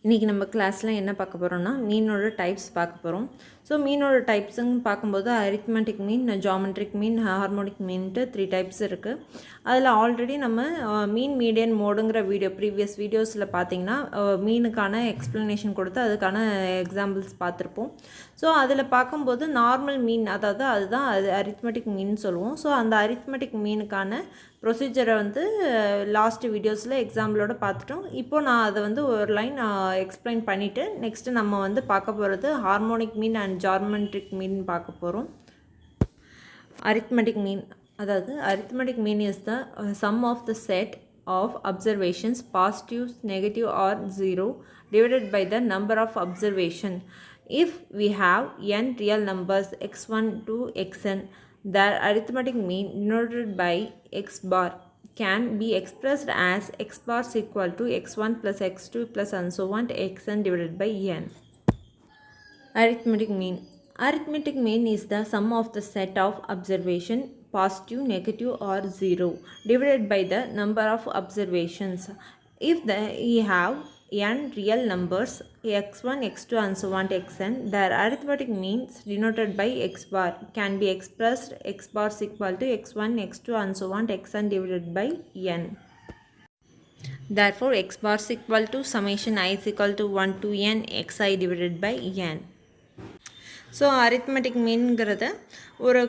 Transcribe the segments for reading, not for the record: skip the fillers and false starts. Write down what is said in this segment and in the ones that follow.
இன்றைக்கி நம்ம கிளாஸில் என்ன பார்க்க போகிறோம்னா மீனோட டைப்ஸ் பார்க்க போகிறோம். ஸோ மீனோட டைப்ஸுன்னு பார்க்கும்போது arithmetic mean, geometric mean, harmonic மீன்ட்டு 3 டைப்ஸ் இருக்குது. அதில் ஆல்ரெடி நம்ம மீன் மீடியன் மோடுங்கிற ப்ரீவியஸ் வீடியோஸில் பார்த்திங்கன்னா மீனுக்கான எக்ஸ்ப்ளனேஷன் கொடுத்து அதுக்கான எக்ஸாம்பிள்ஸ் பார்த்துருப்போம். ஸோ அதில் பார்க்கும்போது நார்மல் மீன், அதுதான் அரித்மெட்டிக் மீன் சொல்லுவோம். ஸோ அந்த அரித்மெட்டிக் மீனுக்கான ப்ரொசீஜரை லாஸ்ட் வீடியோஸில் எக்ஸாம்பிளோட பார்த்துட்டோம். இப்போது நான் அதை ஒரு லைன் எக்ஸ்பிளைன் பண்ணிவிட்டு நெக்ஸ்ட்டு நம்ம பார்க்க போகிறது ஹார்மோனிக் மீன் அண்ட் ஜாமெட்ரிக் மீன் பார்க்க போகிறோம். arithmetic mean, arithmetic mean is the sum of the set of observations, positive, negative or 0, divided by the number of observation. If we have n real numbers x1 to xn, their arithmetic mean denoted by x bar can be expressed as x bar is equal to x1 plus x2 plus and so on xn divided by n. Arithmetic mean. Arithmetic mean is the sum of the set of observation, positive, negative or 0, divided by the number of observations. If we have n real numbers x1, x2 and so on xn, their arithmetic means denoted by x bar can be expressed x bar is equal to x1, x2 and so on xn divided by n. Therefore, x bar is equal to summation I is equal to 1 to n xi divided by n. So arithmetic மீன்கிறது ஒரு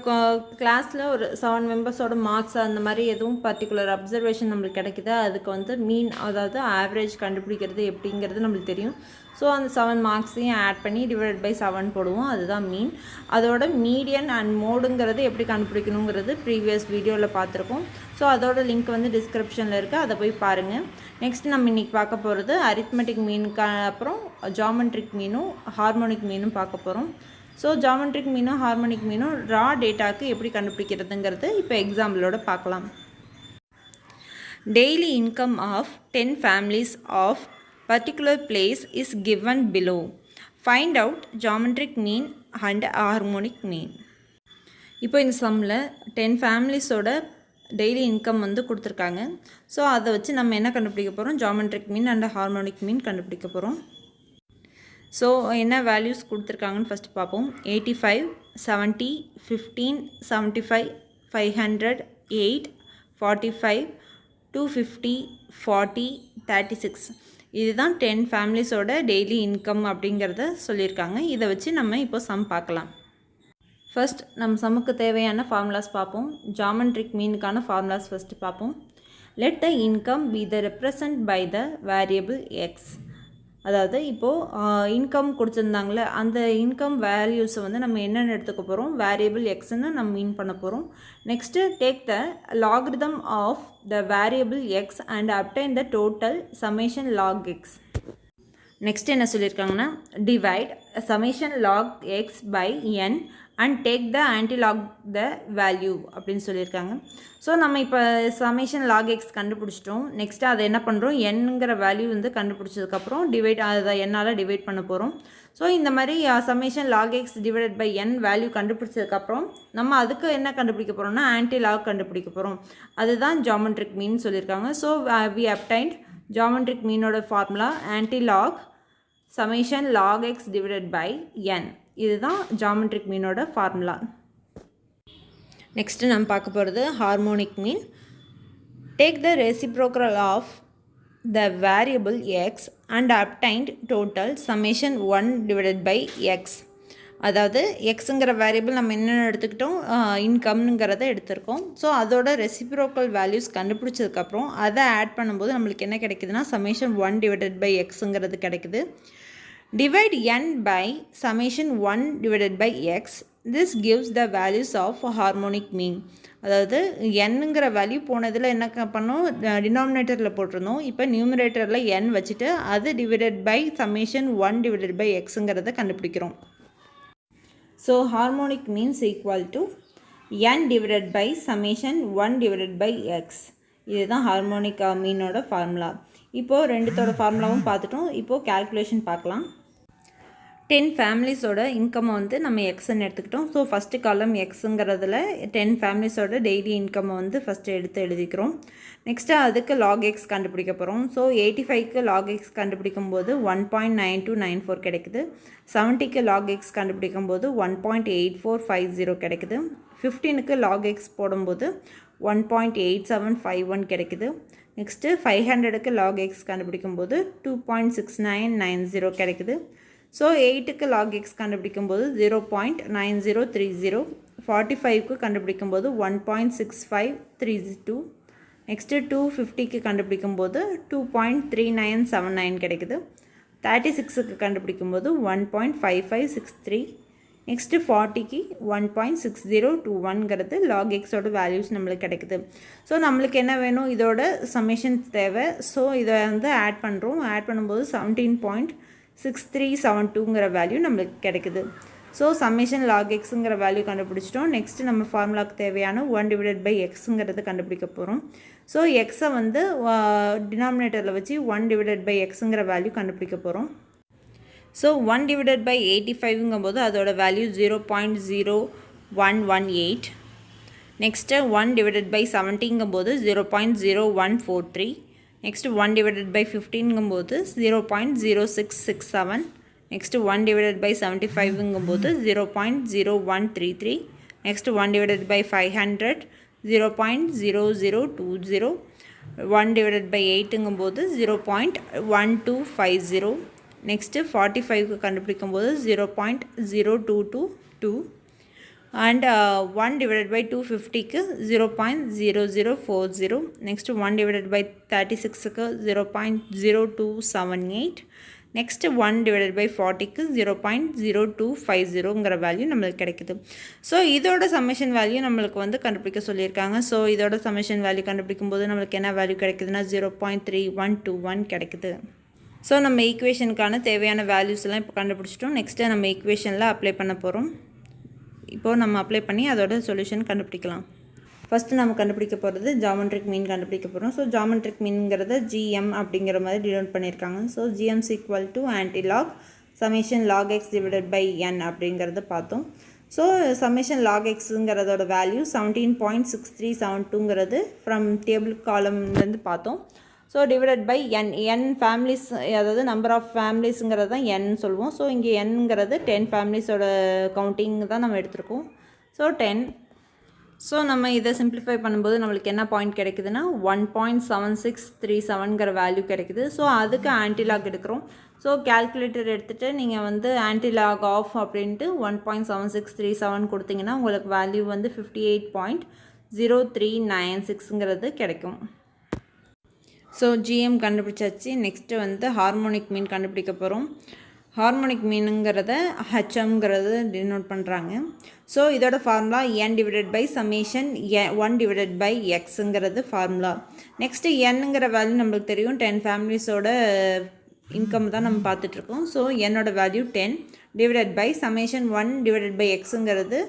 கிளாஸில் ஒரு 7 மெம்பர்ஸோட marks அந்த மாதிரி எதுவும் particular observation நம்மளுக்கு கிடைக்குது. அதுக்கு மீன், அதாவது ஆவரேஜ் கண்டுபிடிக்கிறது எப்படிங்கிறது நம்மளுக்கு தெரியும். ஸோ அந்த 7 மார்க்ஸையும் ஆட் பண்ணி டிவைட் பை 7 போடுவோம், அதுதான் மீன். அதோட மீடியன் அண்ட் மோடுங்கிறது எப்படி கண்டுபிடிக்கணுங்கிறது ப்ரீவியஸ் வீடியோவில் பார்த்துருக்கோம். ஸோ அதோட லிங்க் டிஸ்கிரிப்ஷனில் இருக்குது, அதை போய் பாருங்கள். நெக்ஸ்ட் நம்ம இன்றைக்கி பார்க்க போகிறது அரித்மெட்டிக் மீனுக்கு அப்புறம் ஜாமெட்ரிக் மீனும் ஹார்மோனிக் மீனும் பார்க்க போகிறோம். ஸோ ஜாமெட்ரிக் மீனும் ஹார்மோனிக் மீனும் ரா டேட்டாவுக்கு எப்படி கண்டுபிடிக்கிறதுங்கிறது இப்போ எக்ஸாம்பிளோட பார்க்கலாம். Daily income of 10 families of particular place is given below. Find out geometric mean and harmonic mean. இப்போ இந்த சம்மில் 10 ஃபேமிலிஸோட டெய்லி இன்கம் கொடுத்துருக்காங்க. ஸோ அதை வச்சு நம்ம என்ன கண்டுபிடிக்க போகிறோம்? Geometric mean and harmonic mean கண்டுபிடிக்க போகிறோம். ஸோ என்ன வேல்யூஸ் கொடுத்துருக்காங்கன்னு ஃபஸ்ட்டு பார்ப்போம். 85, 70, 15, 75, 500, 8, 45, 250, 40, 36. இதுதான் 10 ஃபேமிலிஸோட டெய்லி இன்கம் அப்படிங்கிறத சொல்லியிருக்காங்க. இதை வச்சு நம்ம இப்போ சம் பார்க்கலாம். ஃபர்ஸ்ட் நம்ம சம்முக்கு தேவையான ஃபார்முலாஸ் பார்ப்போம். ஜாமெட்ரிக் மீனுக்கான ஃபார்முலாஸ் ஃபஸ்ட்டு பார்ப்போம். Let the income be the represent by the variable X. அதாவது இப்போது இன்கம் கொடுத்துருந்தாங்களே, அந்த இன்கம் வேல்யூஸை நம்ம என்னென்னு எடுத்துக்க போகிறோம்? வேரியபிள் எக்ஸ்ன்னு நம்ம மீன் பண்ண போகிறோம். Next take the logarithm of the variable x and obtain the total summation log x. Next என்ன சொல்லியிருக்காங்கன்னா, divide summation log x by n and take the antilog the value அப்படின்னு சொல்லியிருக்காங்க. ஸோ நம்ம இப்போ சமேஷன் லாக் எக்ஸ் கண்டுபிடிச்சிட்டோம். நெக்ஸ்ட்டு அதை என்ன பண்ணுறோம்? என்னங்கிற வேல்யூ கண்டுபிடிச்சதுக்கப்புறம் அதை என்னால் டிவைட் பண்ண போகிறோம். ஸோ இந்த மாதிரி summation log x divided by n value கண்டுபிடிச்சதுக்கப்புறம் நம்ம அதுக்கு என்ன கண்டுபிடிக்க போகிறோம்னா ஆன்டிலாக் கண்டுபிடிக்க போகிறோம். அதுதான் ஜாமெட்ரிக் மீன் சொல்லியிருக்காங்க. ஸோ வி அப்டைன்ட் ஜாமெட்ரிக் மீனோட formula antilog summation log x divided by n. இதுதான் ஜாமெட்ரிக் மீனோட ஃபார்முலா. நெக்ஸ்ட்டு நம்ம பார்க்க போகிறது harmonic mean. Take the reciprocal of the variable x and obtained total summation 1 divided by x. அதாவது எக்ஸுங்கிற variable நம்ம என்னென்ன எடுத்துக்கிட்டோம்? இன்கம்னுங்கிறத எடுத்திருக்கோம். ஸோ அதோட ரெசிப்ரோக்கல் வேல்யூஸ் கண்டுபிடிச்சதுக்கப்புறம் அதை ஆட் பண்ணும்போது நம்மளுக்கு என்ன கிடைக்குதுன்னா சமேஷன் 1 டிவைடட் பை எக்ஸுங்கிறது கிடைக்குது. Divide n by summation 1 divided by x. This gives the values of harmonic mean. அதாவது என்னங்கிற வேல்யூ போனதில் என்ன பண்ணோம்? டினாமினேட்டரில் போட்டிருந்தோம். இப்போ நியூமரேட்டரில் n வச்சுட்டு அது divided by summation 1 divided by எக்ஸுங்கிறத கண்டுபிடிக்கிறோம். So harmonic means equal to n divided by summation 1 divided by x. இதுதான் ஹார்மோனிக் மீனோட ஃபார்முலா. இப்போது ரெண்டுத்தோட ஃபார்முலாவும் பார்த்துட்டோம். இப்போது கேல்குலேஷன் பார்க்கலாம். 10 ஃபேமிலிஸோட இன்கம் வந்து நம்ம எக்ஸ்ன்னு எடுத்துக்கிட்டோம். ஸோ ஃபஸ்ட்டு காலம் எக்ஸுங்கிறதுல 10 ஃபேமிலிஸோட டெய்லி இன்கம் வந்து ஃபஸ்ட்டு எடுத்து எழுதிக்கிறோம். நெக்ஸ்ட்டு அதுக்கு லாக் எக்ஸ் கண்டுபிடிக்க போகிறோம். ஸோ 85க்கு லாக் எக்ஸ் கண்டுபிடிக்கும் போது 1.9294 கிடைக்குது. 70க்கு லாக் எக்ஸ் கண்டுபிடிக்கும் போது 1.8450 கிடைக்குது. 15க்கு லாக் எக்ஸ் போடும்போது 1.8751 கிடைக்குது. நெக்ஸ்ட்டு 500க்கு லாக் எக்ஸ் கண்டுபிடிக்கும் போது 2.6990 கிடைக்குது. ஸோ 8க்கு லாக் எக்ஸ் கண்டுபிடிக்கும் போது 0.9030. 45க்கு கண்டுபிடிக்கும் போது 1.6532. நெக்ஸ்ட்டு 250க்கு கண்டுபிடிக்கும் போது 2.3979 கிடைக்குது. 36க்கு கண்டுபிடிக்கும் போது 1.5563. நெக்ஸ்ட்டு 40க்கு 1.6021ங்கிறது லாக் எக்ஸோட வேல்யூஸ் நம்மளுக்கு கிடைக்குது. ஸோ நம்மளுக்கு என்ன வேணும், இதோட சம்மேஷன் தேவை. ஸோ இதை வந்து ஆட் பண்ணுறோம். ஆட் பண்ணும்போது 17.6372ங்கிற வேல்யூ நம்மளுக்கு கிடைக்குது. ஸோ சம்மேஷன் லாக் எக்ஸுங்கிற வேல்யூ கண்டுபிடிச்சிட்டோம். நெக்ஸ்ட்டு நம்ம ஃபார்முலாவுக்கு தேவையான 1/xங்கிறது கண்டுபிடிக்க போகிறோம். ஸோ எக்ஸை வந்து டினாமினேட்டரில் வச்சு 1/xங்கிற வேல்யூ கண்டுபிடிக்க போகிறோம். ஸோ 1/85ங்கும் போது அதோட வேல்யூ 0.0118. நெக்ஸ்ட்டு 1/70ங்கும் போது 0.0143. நெக்ஸ்ட்டு 1/15ங்கும் போது 0.0667. நெக்ஸ்ட்டு 1/75ங்கும் போது 0.0133. நெக்ஸ்ட்டு 1/500 0.0020. 1/8ங்கும் போது 0.1250. நெக்ஸ்ட்டு 45க்கு கண்டுபிடிக்கும் போது 0.0222. அண்ட் 1/250க்கு 0.0040. நெக்ஸ்ட்டு 1/36க்கு 0.0278. நெக்ஸ்ட்டு 1/40க்கு 0.0250ங்கிற வேல்யூ நம்மளுக்கு கிடைக்குது. ஸோ இதோட சம்மேஷன் வேல்யூ நம்மளுக்கு வந்து கண்டுபிடிக்க சொல்லியிருக்காங்க. ஸோ இதோட சம்மேஷன் வேல்யூ கண்டுபிடிக்கும் போது நம்மளுக்கு என்ன வேல்யூ கிடைக்குதுன்னா 0.3121 கிடைக்குது. ஸோ நம்ம ஈக்குவேஷனுக்கான தேவையான வேல்யூஸ்லாம் இப்போ கண்டுபிடிச்சிட்டோம். நெக்ஸ்ட்டு நம்ம ஈக்குவேஷனில் அப்ளை பண்ண போகிறோம். இப்போது நம்ம அப்ளை பண்ணி அதோட சொல்யூஷன் கண்டுபிடிக்கலாம். ஃபஸ்ட்டு நம்ம கண்டுபிடிக்க போகிறது ஜாமெட்ரிக் மீன் கண்டுபிடிக்க போகிறோம். ஸோ ஜாமெட்ரிக் மீன்ங்கிறத GM அப்படிங்கிற மாதிரி டினோட் பண்ணியிருக்காங்க. So GM's equal to antilog summation log x divided by n அப்படிங்கிறத பார்த்தோம். ஸோ சமேஷன் லாக் எக்ஸுங்கிறதோட வேல்யூ 17.6372ங்கிறது ஃப்ரம் டேபிள் காலம்லேருந்து பார்த்தோம். So divided by n families, அதாவது நம்பர் ஆஃப் ஃபேமிலிஸுங்கிறது தான் n சொல்லுவோம். ஸோ இங்கே nங்கிறது 10 ஃபேமிலிஸோட கவுண்டிங் தான் நம்ம எடுத்திருக்கோம். ஸோ 10. ஸோ நம்ம இதை சிம்பிளிஃபை பண்ணும்போது நம்மளுக்கு என்ன பாயிண்ட் கிடைக்குதுன்னா 1.7637ங்கிற வேல்யூ கிடைக்குது. ஸோ அதுக்கு ஆன்டிலாக் எடுக்கிறோம். ஸோ கேல்குலேட்டர் எடுத்துகிட்டு நீங்கள் வந்து ஆன்டிலாக் ஆஃப் அப்படின்ட்டு 1.7637 கொடுத்தீங்கன்னா உங்களுக்கு வேல்யூ வந்து 58.0396ங்கிறது கிடைக்கும். ஸோ GM கண்டுபிடிச்சாச்சு. நெக்ஸ்ட்டு வந்து ஹார்மோனிக் மீன் கண்டுபிடிக்க போகிறோம். ஹார்மோனிக் மீனுங்கிறத HMங்கிறது டினோட் பண்ணுறாங்க. ஸோ இதோட formula n divided by summation 1 divided by எக்ஸுங்கிறது ஃபார்முலா. நெக்ஸ்ட்டு என்னங்கிற வேல்யூ நம்மளுக்கு தெரியும். 10 ஃபேமிலிஸோட இன்கம் தான் நம்ம பார்த்துட்ருக்கோம். ஸோ என்னோட value 10 divided by summation 1 divided by எக்ஸுங்கிறது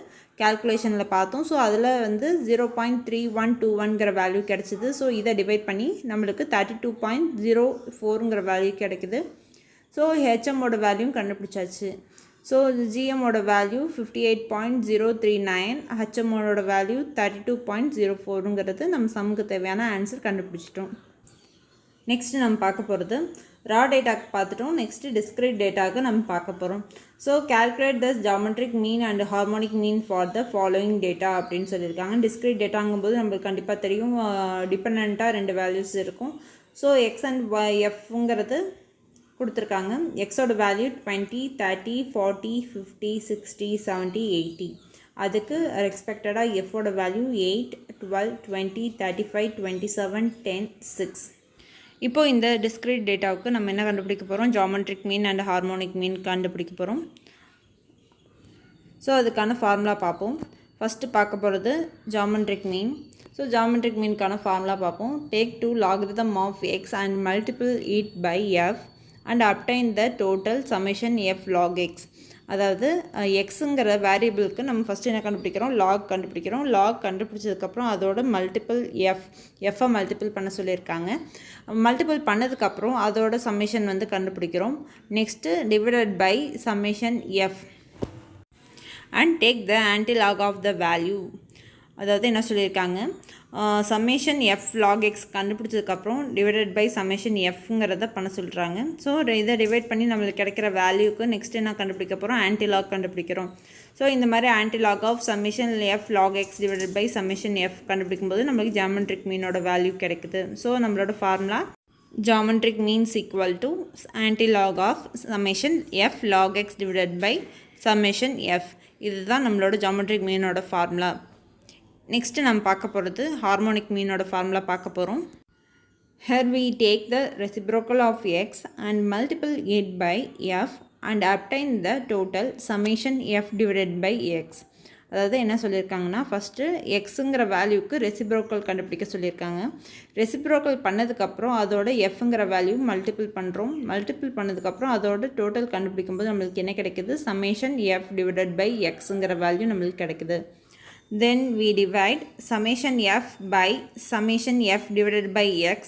கேல்குலேஷனில் பார்த்தோம். ஸோ அதில் வந்து 0.3121ங்கிற வேல்யூ கிடச்சிது. ஸோ இதை டிவைட் பண்ணி நம்மளுக்கு 32.04ங்கிற வேல்யூ கிடைக்குது. ஸோ HMோட வேல்யூ கண்டுபிடிச்சாச்சு. ஸோ GMோட வேல்யூ 58.039, HMோட வேல்யூ 32.04ங்கிறது நம்ம சம்முக்கு தேவையான ஆன்சர் கண்டுபிடிச்சிட்டோம். நெக்ஸ்ட்டு நம்ம பார்க்க போகிறது ரா டேட்டாக்கு பார்த்துட்டோம். நெக்ஸ்ட்டு டிஸ்கிரீட் டேட்டாவுக்கு நம்ம பார்க்க போகிறோம். So calculate the geometric mean and harmonic mean for the following data அப்படின்னு சொல்லியிருக்காங்க. டிஸ்கிரீட் டேட்டாங்கும்போது நம்மளுக்கு கண்டிப்பாக தெரியும் டிபெண்ட்டாக 2 வேல்யூஸ் இருக்கும். ஸோ எக்ஸ் அண்ட் எஃப்ங்கிறது கொடுத்துருக்காங்க. எக்ஸோட வேல்யூ 20, 30, 40, 50, 60, 70, 80. அதுக்கு எக்ஸ்பெக்டடாக எஃபோட வேல்யூ 8, 12, 20, 35, 27, 10, 6. இப்போது இந்த டிஸ்கிரீட் டேட்டாவுக்கு நம்ம என்ன கண்டுபிடிக்க போகிறோம்? Geometric mean and harmonic mean கண்டுபிடிக்க போகிறோம். ஸோ அதுக்கான ஃபார்முலா பார்ப்போம். ஃபஸ்ட்டு பார்க்க போகிறது ஜாமெட்ரிக் மீன். ஸோ ஜாமெட்ரிக் மீனுக்கான ஃபார்முலா பார்ப்போம். Take 2 logarithm of x and multiple it by f and obtain the total summation f log x. அதாவது எக்ஸுங்கிற வேரியபிளுக்கு நம்ம ஃபஸ்ட்டு என்ன கண்டுபிடிக்கிறோம், லாக் கண்டுபிடிக்கிறோம். லாக் கண்டுபிடிச்சதுக்கப்புறம் அதோட மல்டிபிள் எஃப்ஐ மல்டிபிள் பண்ண சொல்லியிருக்காங்க. மல்டிபிள் பண்ணதுக்கப்புறம் அதோட சம்மேஷன் வந்து கண்டுபிடிக்கிறோம். Next divided by summation f and take the antilog of the value. அதாவது என்ன சொல்லியிருக்காங்க, சம்மேஷன் எஃப் லாக் எக்ஸ் கண்டுபிடிச்சதுக்கப்புறம் டிவைடட் பை சம்மேஷன் எஃப்ங்கிறத பண்ண சொல்கிறாங்க. ஸோ இதை டிவைட் பண்ணி நம்மளுக்கு கிடைக்கிற வேல்யூக்கு நெக்ஸ்ட் என்ன கண்டுபிடிக்க போகிறோம், ஆன்டிலாக் கண்டுபிடிக்கிறோம். ஸோ இந்த மாதிரி antilog of summation f log x divided by summation f கண்டுபிடிக்கும்போது நம்மளுக்கு ஜியோமெட்ரிக் மீனோட வேல்யூ கிடைக்குது. ஸோ நம்மளோட formula geometric means equal to antilog of summation f log x divided by summation f. இதுதான் நம்மளோட ஜியோமெட்ரிக் மீனோட ஃபார்முலா. நெக்ஸ்ட்டு நம்ம பார்க்க போகிறது ஹார்மோனிக் மீனோட ஃபார்முலா பார்க்க போகிறோம். Here we take the reciprocal of x and multiply it by f and obtain the total summation f divided by x. அதாவது என்ன சொல்லியிருக்காங்கன்னா, ஃபஸ்ட்டு எக்ஸுங்கிற வேல்யூக்கு ரெசிப்ரோக்கல் கண்டுபிடிக்க சொல்லியிருக்காங்க. ரெசிப்ரோக்கல் பண்ணதுக்கப்புறம் அதோட எஃப்ங்கிற வேல்யூ மல்டிபிள் பண்ணுறோம். மல்டிபிள் பண்ணதுக்கப்புறம் அதோட டோட்டல் கண்டுபிடிக்கும்போது நம்மளுக்கு என்ன கிடைக்குது, சம்மேஷன் எஃப் டிவைடட் பை எக்ஸுங்கிற வேல்யூ நம்மளுக்கு கிடைக்குது. Then we divide summation f by summation f divided by x.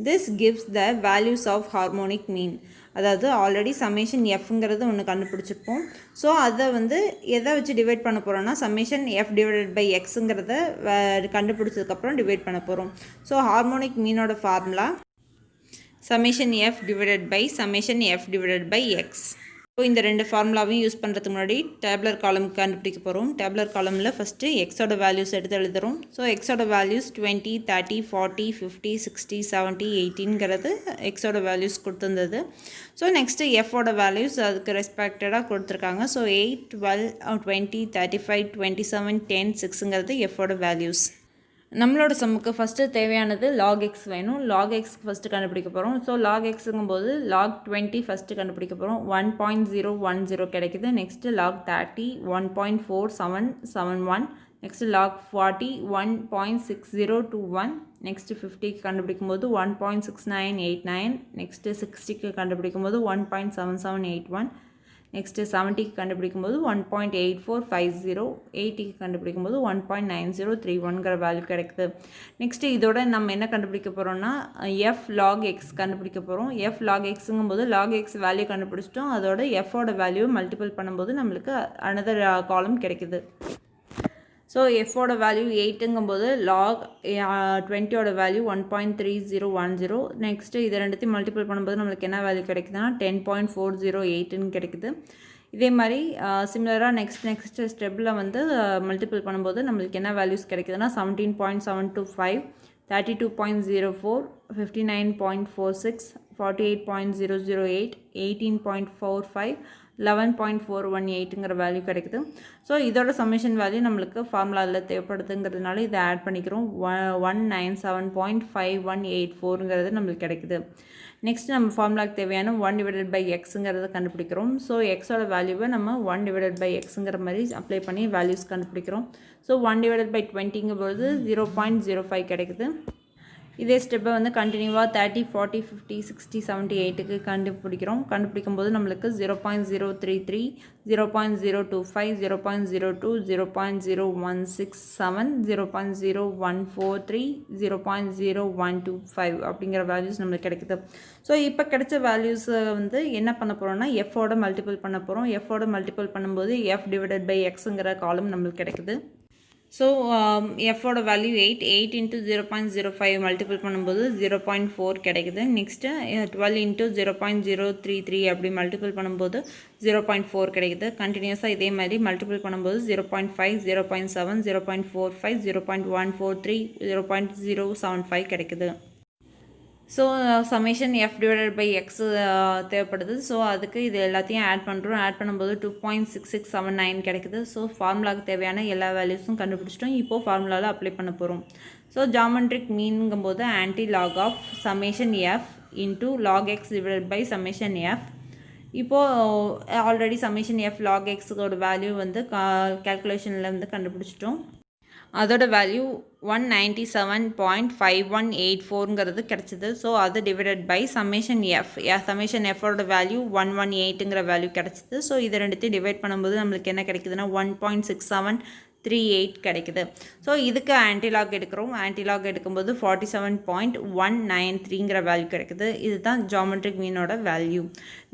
This gives the values of harmonic mean. அதாவது ஆல்ரெடி சம்மேஷன் எஃப்ங்கிறது ஒன்று கண்டுபிடிச்சிருப்போம். ஸோ அதை வந்து எதை வச்சு டிவைட் பண்ண போகிறோம்னா, சம்மேஷன் எஃப் டிவைடட் பை எக்ஸுங்கிறத கண்டுபிடிச்சதுக்கப்புறம் டிவைட் பண்ண போகிறோம். ஸோ ஹார்மோனிக் மீனோட formula summation F divided by summation F divided by X. So இந்த ரெண்டு ஃபார்முலாவையும் யூஸ் பண்ணுறதுக்கு முன்னாடி டேப்லர் காலம் கண்டுபிடிக்க போகிறோம். டேப்லர் காலமில் ஃபஸ்ட்டு எக்ஸோட வேல்யூஸ் எடுத்து எழுதுகிறோம். ஸோ எக்ஸோட வேல்யூஸ் 20, 30, 40, 50, 60, 70, 80ங்கிறது எக்ஸோட வேல்யூஸ் கொடுத்துருந்தது. ஸோ நெக்ஸ்ட்டு எஃபோட வேல்யூஸ் அதுக்கு ரெஸ்பெக்டடாக கொடுத்துருக்காங்க. ஸோ 8, 12, 20, 35, 27, 10, 6ங்கிறது எஃபோட வேல்யூஸ். நம்மளோட சம்முக்கு ஃபஸ்ட்டு தேவையானது லாக் எக்ஸ் வேணும். லாக் எக்ஸ் ஃபஸ்ட்டு கண்டுபிடிக்க போகிறோம். ஸோ லாக் எக்ஸுங்கும்போது லாக் 20 ஃபஸ்ட்டு கண்டுபிடிக்க போகிறோம். 1.010 கிடைக்குது. Next log 30 1.4771. Next log 40 1.6021. Next 50க்கு கண்டுபிடிக்கும் போது 1.6989. நெக்ஸ்ட்டு 60க்கு கண்டுபிடிக்கும் போது 1.7781. நெக்ஸ்ட்டு 70க்கு கண்டுபிடிக்கும் போது 1.8450. 80க்கு கண்டுபிடிக்கும் போது 1.9031ங்கிற வேல்யூ கிடைக்குது. நெக்ஸ்ட்டு இதோட நம்ம என்ன கண்டுபிடிக்க போகிறோம்னா, எஃப் லாக் எக்ஸ் கண்டுபிடிக்க போகிறோம். எஃப் லாக் எக்ஸுங்கும்போது லாக் எக்ஸ் வேல்யூ கண்டுபிடிச்சிட்டோம். அதோட எஃபோட வேல்யூ மல்டிபிள் பண்ணும்போது நம்மளுக்கு அனதர் காலம் கிடைக்குது. ஸோ எஃபோட வேல்யூ 8ங்கும்போது லாக் 20ஓட வேல்யூ 1.3010. நெக்ஸ்ட்டு இது ரெண்டுத்தையும் மல்டிபிள் பண்ணும்போது நம்மளுக்கு என்ன வேல்யூ கிடைக்குதுன்னா 10.408ன்னு கிடைக்குது. இதே மாதிரி சிமிலராக நெக்ஸ்ட் ஸ்டெப்பில் வந்து மல்டிபிள் பண்ணும்போது நம்மளுக்கு என்ன வேல்யூஸ் கிடைக்குதுன்னா 17.725, 32.04, 59.46, 48.008, 18.45, 11.418ங்கிற வேல்யூ கிடைக்குது. ஸோ இதோட சம்மேஷன் வேல்யூ நம்மளுக்கு ஃபார்முலாவில் தேவைப்படுதுங்கிறதுனால இதை ஆட் பண்ணிக்கிறோம். 197.5184ங்கிறது நம்மளுக்கு கிடைக்குது. நெக்ஸ்ட் நம்ம ஃபார்முலாக்கு தேவையான 1 டிவைடட் பை எக்ஸுங்கிறத கண்டுபிடிக்கிறோம். ஸோ எக்ஸோட வேல்யூவை நம்ம 1 டிவைடட் பை எக்ஸுங்கிற மாதிரி அப்ளை பண்ணி வேல்யூஸ் கண்டுபிடிக்கிறோம். ஸோ 1 டிவைடட் பை 20ங்கும்போது 0.05 கிடைக்குது. இதே ஸ்டெப்பை வந்து கண்டினியூவாக 30, 40, 50, 60, 70, 8க்கு கண்டுபிடிக்கிறோம். கண்டுபிடிக்கும்போது நம்மளுக்கு 0.033, 0.025, 0.02, 0.0167, 0.0143, 0.0125 அப்படிங்கிற வேல்யூஸ் நம்மளுக்கு கிடைக்குது. ஸோ இப்போ கிடைச்ச வேல்யூஸை வந்து என்ன பண்ண போகிறோம்னா எஃபோட மல்டிபிள் பண்ண போகிறோம். எஃபோட மல்டிபிள் பண்ணும்போது எஃப் டிவைடட் பை எக்ஸுங்கிற காலம் நம்மளுக்கு கிடைக்குது. ஸோ எஃபோட வேல்யூ 8 இன்ட்டு 0.05 மல்டிபிள் பண்ணும்போது 0.4 கிடைக்குது. நெக்ஸ்ட்டு 12 இன்ட்டு 0.033 அப்படி மல்டிபிள் பண்ணும்போது 0.4 கிடைக்குது. கண்டினியூஸாக இதே மாதிரி மல்டிபிள் பண்ணும்போது 0.5, 0.7, 0.45, 0.143, 0.075 கிடைக்குது. So summation F divided by X தேவைப்படுது. ஸோ அதுக்கு இது எல்லாத்தையும் ஆட் பண்ணுறோம். ஆட் பண்ணும்போது 2.6679 கிடைக்குது. ஸோ ஃபார்முலாவுக்கு தேவையான எல்லா வேல்யூஸும் கண்டுபிடிச்சிட்டோம். இப்போது ஃபார்முலாவில் அப்ளை பண்ண போகிறோம். ஸோ ஜியோமெட்ரிக் மீனுங்கும்போது anti log of summation f into log x divided by summation f. இப்போது ஆல்ரெடி சம்மேஷன் எஃப் லாக் எக்ஸோட வேல்யூ வந்து கேல்குலேஷனில் வந்து கண்டுபிடிச்சிட்டோம். அதோட வேல்யூ 197.5184ங்கிறது கிடச்சிது. ஸோ அது divided by summation f, summation எஃபோட வேல்யூ 118ங்கிற வேல்யூ கிடச்சிது. ஸோ இது ரெண்டுத்தையும் டிவைட் பண்ணும்போது நம்மளுக்கு என்ன கிடைக்குதுன்னா 1.6738 கிடைக்குது. ஸோ இதுக்கு ஆன்டிலாக் எடுக்கிறோம். ஆன்டிலாக் எடுக்கும்போது 47.193ங்கிற வேல்யூ கிடைக்குது. இதுதான் ஜாமெட்ரிக் மீனோட வேல்யூ.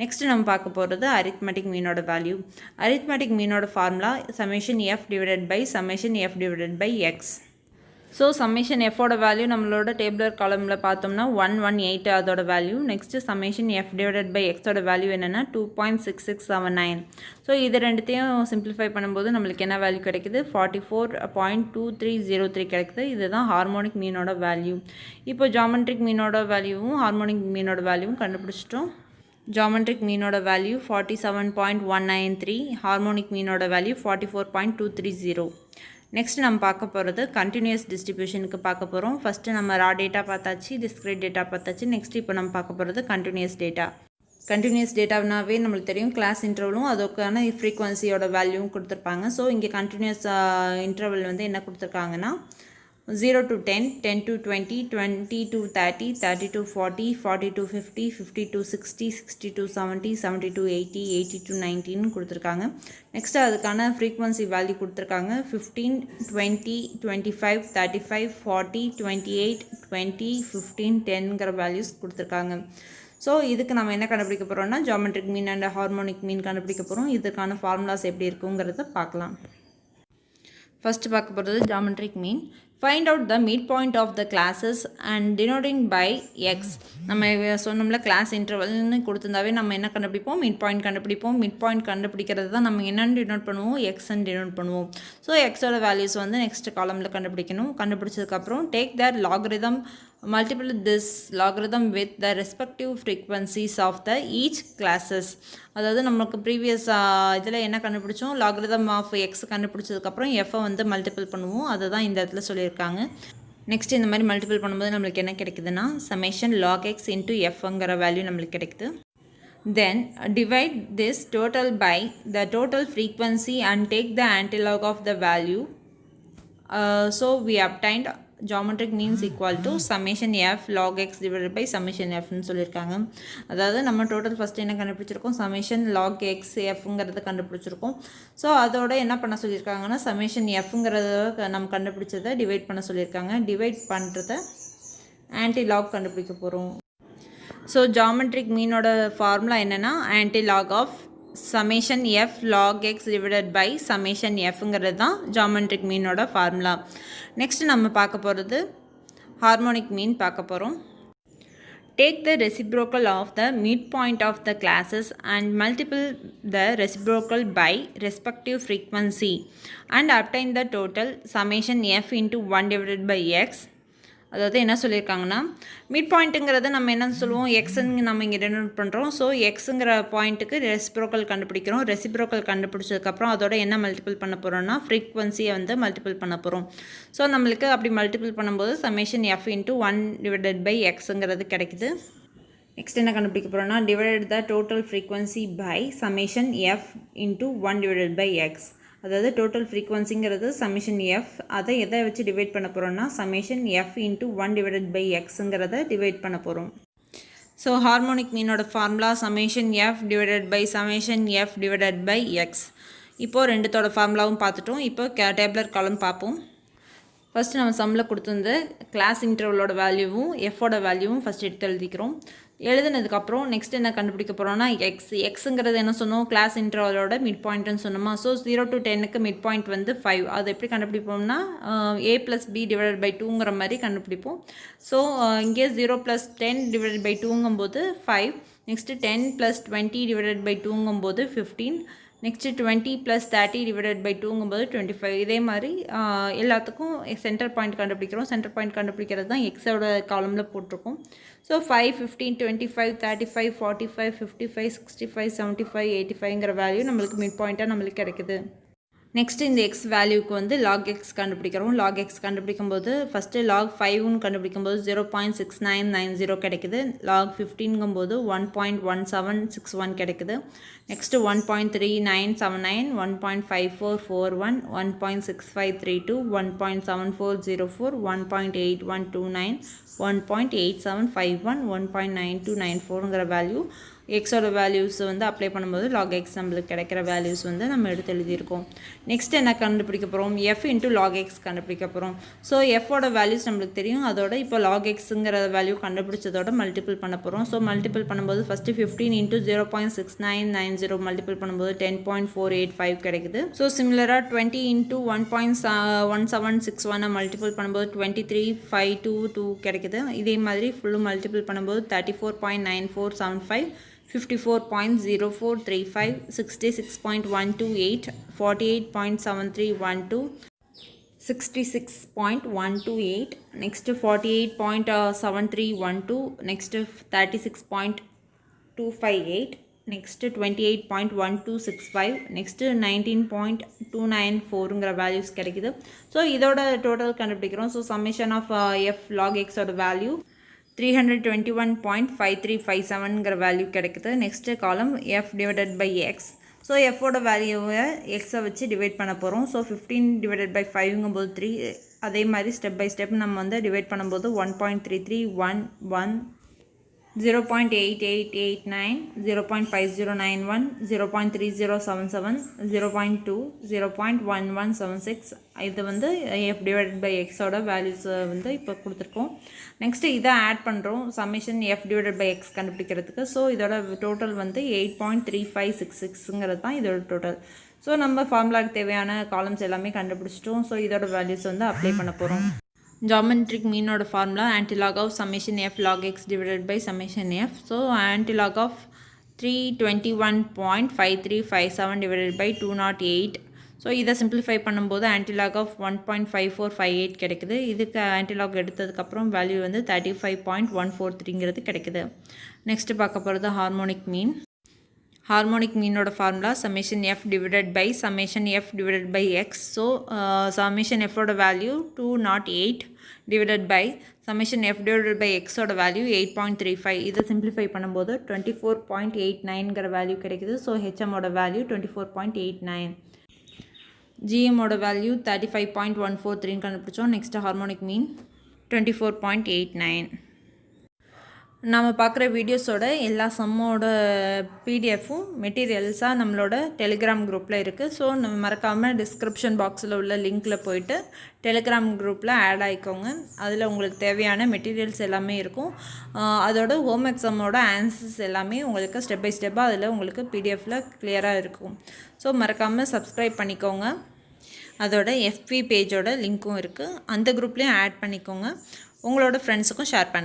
நெக்ஸ்ட் நம்ம பார்க்க போகிறது அரித்மெட்டிக் மீனோட வேல்யூ. அரித்மெட்டிக் மீனோட formula summation F divided by summation F divided by X. So summation எஃபோட வேல்யூ நம்மளோட டேபிளர் காலமில் பார்த்தோம்னா 118 அதோட value. Next summation F divided by எக்ஸோட வேல்யூ என்னென்னா 2.6679. ஸோ இது ரெண்டுத்தையும் சிம்பிளிஃபை பண்ணும்போது நம்மளுக்கு என்ன வேல்யூ கிடைக்குது? 44.2303 கிடைக்குது. இதுதான் ஹார்மோனிக் மீனோட வேல்யூ. இப்போ ஜாமெட்ரிக் மீனோட வேல்யூவும் ஹார்மோனிக் மீனோட வேல்யூவும் கண்டுபிடிச்சிட்டோம். ஜாமெட்ரிக் மீனோட வேல்யூ 47.193, ஹார்மோனிக் மீனோட வேல்யூ 44.230. நெக்ஸ்ட் நம்ம பார்க்க போகிறது கண்டினியூஸ் டிஸ்ட்ரிபியூஷனுக்கு பார்க்க போகிறோம். ஃபஸ்ட்டு நம்ம ரா டேட்டா பார்த்தாச்சு, டிஸ்கிரீட் டேட்டா பார்த்தாச்சு. நெக்ஸ்ட் இப்போ நம்ம பார்க்க போகிறது கண்டினியூஸ் டேட்டா. கண்டினியூஸ் டேட்டானாவே நம்மளுக்கு தெரியும், கிளாஸ் இன்டர்வலும் அதுக்கான ஃப்ரீக்வன்சியோட வேல்யூவும் கொடுத்துருப்பாங்க. ஸோ இங்கே கண்டினியூஸ் இன்டர்வல் வந்து என்ன கொடுத்துருக்காங்கன்னா 0 to 10, 10 to 20, 20 to 30, 30 to 40, 40 to 50, 50 to 60, 60 to 70, 70 to 80, 80 to 90 கொடுத்துருக்காங்க. நெக்ஸ்ட் அதுக்கான ஃப்ரீக்வன்சி வேல்யூ கொடுத்துருக்காங்க. 15, 20, 25, 35, 40, 28, 20, 15, 10ங்கிற வேல்யூஸ் கொடுத்துருக்காங்க. ஸோ இதுக்கு நம்ம என்ன கண்டுபிடிக்க போகிறோம்னா geometric mean and harmonic mean கண்டுபிடிக்க போகிறோம். இதுக்கான ஃபார்முலாஸ் எப்படி இருக்குங்கிறத பார்க்கலாம். ஃபஸ்ட்டு பார்க்க போகிறது geometric mean. Find out the midpoint of the classes and denoting by x. நம்ம சொன்னோம்ல கிளாஸ் இன்டர்வல்னு கொடுத்துருந்தாவே நம்ம என்ன கண்டுபிடிப்போம்? மிட் பாயிண்ட் கண்டுபிடிப்போம். மிட் பாயிண்ட் கண்டுபிடிக்கிறது தான் நம்ம என்னென்னு டினோட் பண்ணுவோம்? எக்ஸ்ன்னு டினோட் பண்ணுவோம். ஸோ எக்ஸோட வேல்யூஸ் வந்து நெக்ஸ்ட் காலமில் கண்டுபிடிக்கணும். கண்டுபிடிச்சதுக்கப்புறம் take that logarithm multiply this logarithm with the respective frequencies of the each classes. அதாவது நமக்கு ப்ரீவியஸ் இதில் என்ன கண்டுபிடிச்சோம்? லாகரிதம் ஆஃப் எக்ஸ் கண்டுபிடிச்சதுக்கப்புறம் எஃப்ஐ வந்து மல்டிபிள் பண்ணுவோம். அதை தான் இந்த இடத்துல சொல்லியிருக்காங்க. நெக்ஸ்ட் இந்த மாதிரி மல்டிபிள் பண்ணும்போது நம்மளுக்கு என்ன கிடைக்குதுன்னா சமேஷன் லாக் எக்ஸ் இன்ட்டு எஃப்ங்கிற வேல்யூ நம்மளுக்கு கிடைக்குது. Then divide this total by the total frequency and take the antilog of the value. So we obtained geometric means equal to summation f log x divided by summation f ன்னு சொல்லியிருக்காங்க. அதாவது நம்ம total first என்ன கண்டுபிடிச்சிருக்கோம்? Summation log X எஃப்ங்கிறத கண்டுபிடிச்சிருக்கோம். So அதோட என்ன பண்ண சொல்லியிருக்காங்கன்னா சமேஷன் எஃப்ங்கிறத நம்ம கண்டுபிடிச்சதை டிவைட் பண்ண சொல்லியிருக்காங்க. டிவைட் பண்ணுறத ஆன்டி லாக் கண்டுபிடிக்க போகிறோம். ஸோ ஜாமெட்ரிக் மீனோட ஃபார்முலா என்னென்னா anti log of summation f log x divided by summation எஃப்ங்கிறது தான் ஜாமெட்ரிக் மீனோட ஃபார்முலா. நெக்ஸ்ட் நம்ம பார்க்க போகிறது ஹார்மோனிக் மீன் பார்க்க போகிறோம். Take the reciprocal of the midpoint of the classes and multiply the reciprocal by respective frequency and obtain the total summation f into 1 divided by x. அதாவது என்ன சொல்லியிருக்காங்கன்னா மிட் பாயிண்ட்டுங்கிறத நம்ம என்ன சொல்லுவோம்? எக்ஸுங்க நம்ம இங்கே டெனோட் பண்ணுறோம். ஸோ எக்ஸுங்கிற பாயிண்ட்டுக்கு ரெசிப்ரோக்கல் கண்டுபிடிக்கிறோம். ரெசிப்ரோக்கல் கண்டுபிடிச்சதுக்கப்புறம் அதோட என்ன மல்டிபிள் பண்ண போகிறோம்னா ஃப்ரீக்வன்சியை வந்து மல்டிபிள் பண்ண போகிறோம். ஸோ நம்மளுக்கு அப்படி மல்டிபிள் பண்ணும்போது summation f into 1 divided by எக்ஸுங்கிறது கிடைக்குது. நெக்ஸ்ட் என்ன கண்டுபிடிக்க போகிறோம்னா divided the total frequency by summation f into 1 divided by x. அதாவது டோட்டல் ஃப்ரீக்வன்சிங்கிறது சமேஷன் எஃப், அதை எதை வச்சு டிவைட் பண்ண போகிறோம்னா summation f into 1 divided by எக்ஸுங்கிறத டிவைட் பண்ண போகிறோம். ஸோ ஹார்மோனிக் மீனோட formula summation f divided by summation f divided by x. இப்போது ரெண்டுத்தோட ஃபார்முலாவும் பார்த்துட்டோம். இப்போ டேபிளர் காலம் பார்ப்போம். ஃபஸ்ட்டு நம்ம சம்மில் கொடுத்துருந்த கிளாஸ் இன்டர்வலோட வேல்யூவும் எஃபோட வேல்யூவும் ஃபஸ்ட் எடுத்து எழுதிக்கிறோம். எழுதுனதுக்கப்புறம் நெக்ஸ்ட் என்ன கண்டுபிடிக்க போகிறோம்னா எக்ஸுங்கிறது என்ன சொன்னோம்? கிளாஸ் இன்டர்வலோட மிட் பாயிண்ட்டுன்னு சொன்னோமா? ஸோ 0 to 10க்கு மிட் பாயிண்ட் வந்து 5. அது எப்படி கண்டுபிடிப்போம்னா a + b டிவைடட் பை 2ங்கிற மாதிரி கண்டுபிடிப்போம். ஸோ இங்கே 0 + 10 டிவைடட் பை 2ங்கும்போது 5. நெக்ஸ்ட்டு 10 + 20 டிவைடட் பை 2ங்கும்போது 15. நெக்ஸ்ட்டு 20 + 30 டிவைடட் பை 2ங்கும்போது 25. இதே மாதிரி எல்லாத்துக்கும் சென்டர் பாயிண்ட் கண்டுபிடிக்கிறோம். சென்டர் பாயிண்ட் கண்டுபிடிக்கிறது தான் எக்ஸோட காலமில் போட்டிருக்கோம். ஸோ 5, 15, 25, 35, 45, 55, 65, 75, 85ங்கிற வேல்யூ நம்மளுக்கு மிட் பாயிண்ட்டாக நம்மளுக்கு கிடைக்குது. நெக்ஸ்ட்டு இந்த எக்ஸ் வேல்யூக்கு வந்து லாக் எக்ஸ் கண்டுபிடிக்கிறோம். லாக் எக்ஸ் கண்டுபிடிக்கும்போது ஃபஸ்ட்டு லாக் 5ன்னு கண்டுபிடிக்கும்போது 0.6990 கிடைக்குது. லாக் 15ங்கும்போது 1.1761 கிடைக்குது. நெக்ஸ்ட்டு 1.3979, 1.5441, 1.6532, 1.7404, 1.8129, 1.8751, 1.9294ங்கிற வேல்யூ எக்ஸோட வேல்யூஸ் வந்து அப்ளை பண்ணும்போது லாக் எக்ஸ் நம்மளுக்கு கிடைக்கிற வேல்யூஸ் வந்து நம்ம எடுத்து எழுதியிருக்கோம். நெக்ஸ்ட் என்ன கண்டுபிடிக்க போகிறோம்? எஃப் இன்ட்டு லாக் எக்ஸ் கண்டுபிடிக்க போகிறோம். ஸோ எஃபோட வேல்யூஸ் நம்மளுக்கு தெரியும். அதோட இப்போ லாக் எக்ஸுங்கிற வேல்யூ கண்டுபிடிச்சதோட மல்டிபிள் பண்ண போகிறோம். ஸோ மல்டிபிள் பண்ணும்போது ஃபஸ்ட்டு 15 இன்ட்டு 0.6990 மல்டிபிள் பண்ணும்போது 10.485 கிடைக்குது. ஸோ சிமிலராக 20 இன்ட்டு 1.1761 மல்டிபிள் பண்ணும்போது 23.522 கிடைக்குது. இதே மாதிரி ஃபுல்லும் மல்டிபிள் பண்ணும்போது 34.9475, 54.0435, 66.128, 48.7312, 66.128, next 48.7312, next 36.258, next 28.1265, next 19.294ங்கிற வேல்யூஸ் கிடைக்குது. ஸோ இதோட டோட்டல் கண்டுபிடிக்கிறோம். So summation of f log எக்ஸோட வேல்யூ 321.5357ங்கிற வேல்யூ கிடைக்குது. Next column f divided by X. So எஃபோட வேல்யூவை எக்ஸை வச்சு டிவைட் பண்ண போகிறோம். ஸோ 15 டிவைடட் பை 5ங்கும்போது 3. அதே மாதிரி ஸ்டெப் பை ஸ்டெப் நம்ம வந்து டிவைட் பண்ணும்போது 1.3311, 0.8889, 0.5091, 0.3077, 0.2, 0.1176. இது வந்து எஃப் டிவைடட் பை எக்ஸோட வேல்யூஸ் வந்து இப்போ கொடுத்துருக்கோம். நெக்ஸ்ட்டு இதை ஆட் பண்ணுறோம் summation F divided by X கண்டுபிடிக்கிறதுக்கு. ஸோ இதோட டோட்டல் வந்து 8.3566ங்கிறது தான் இதோட டோட்டல். ஸோ நம்ம ஃபார்முலாவுக்கு தேவையான காலம்ஸ் எல்லாமே கண்டுபிடிச்சிட்டோம். ஸோ இதோட வேல்யூஸ் வந்து அப்ளை பண்ண போகிறோம். Geometric mean order formula antilog of summation f log x divided by summation f. So antilog of 321.5357 divided by 208. So இதை சிம்பிளிஃபை பண்ணும்போது ஆன்டிலாக் ஆஃப் 1.5458 கிடைக்குது. இதுக்கு ஆன்டிலாக் எடுத்ததுக்கப்புறம் வேல்யூ வந்து 35.143ங்கிறது கிடைக்குது. நெக்ஸ்ட்டு பார்க்க போகிறது ஹார்மோனிக் மீன். ஹார்மோனிக் மீனோட formula summation F divided by summation F divided by X. So summation எஃபோட value 208 divided by summation F divided by எக்ஸோட வேல்யூ 8.35. இதை சிம்பிளிஃபை பண்ணும்போது 24.89ங்கிற வேல்யூ கிடைக்குது. ஸோ ஹெச்எம்மோட வேல்யூ 24.89. ஜிஎம்மோட வேல்யூ 35.143 கண்டுபிடிச்சோம். Next harmonic mean 24.89. நம்ம பார்க்குற வீடியோஸோட எல்லா சம்மோட பிடிஎஃப்பும் மெட்டீரியல்ஸாக நம்மளோட டெலிகிராம் குரூப்பில் இருக்குது. ஸோ நம்ம மறக்காமல் டிஸ்கிரிப்ஷன் பாக்ஸில் உள்ள லிங்க்கில் போயிட்டு டெலிகிராம் குரூப்பில் ஆட் ஆகிக்கோங்க. அதில் உங்களுக்கு தேவையான மெட்டீரியல்ஸ் எல்லாமே இருக்கும். அதோட ஹோம் எக்ஸாமோட ஆன்சர்ஸ் எல்லாமே உங்களுக்கு ஸ்டெப் பை ஸ்டெப்பாக அதில் உங்களுக்கு பிடிஎஃப்பில் கிளியராக இருக்கும். ஸோ மறக்காமல் சப்ஸ்கிரைப் பண்ணிக்கோங்க. அதோட எஃபி பேஜோட லிங்க்கும் இருக்குது. அந்த குரூப்லேயும் ஆட் பண்ணிக்கோங்க. உங்களோட ஃப்ரெண்ட்ஸுக்கும் ஷேர் பண்ணுங்கள்.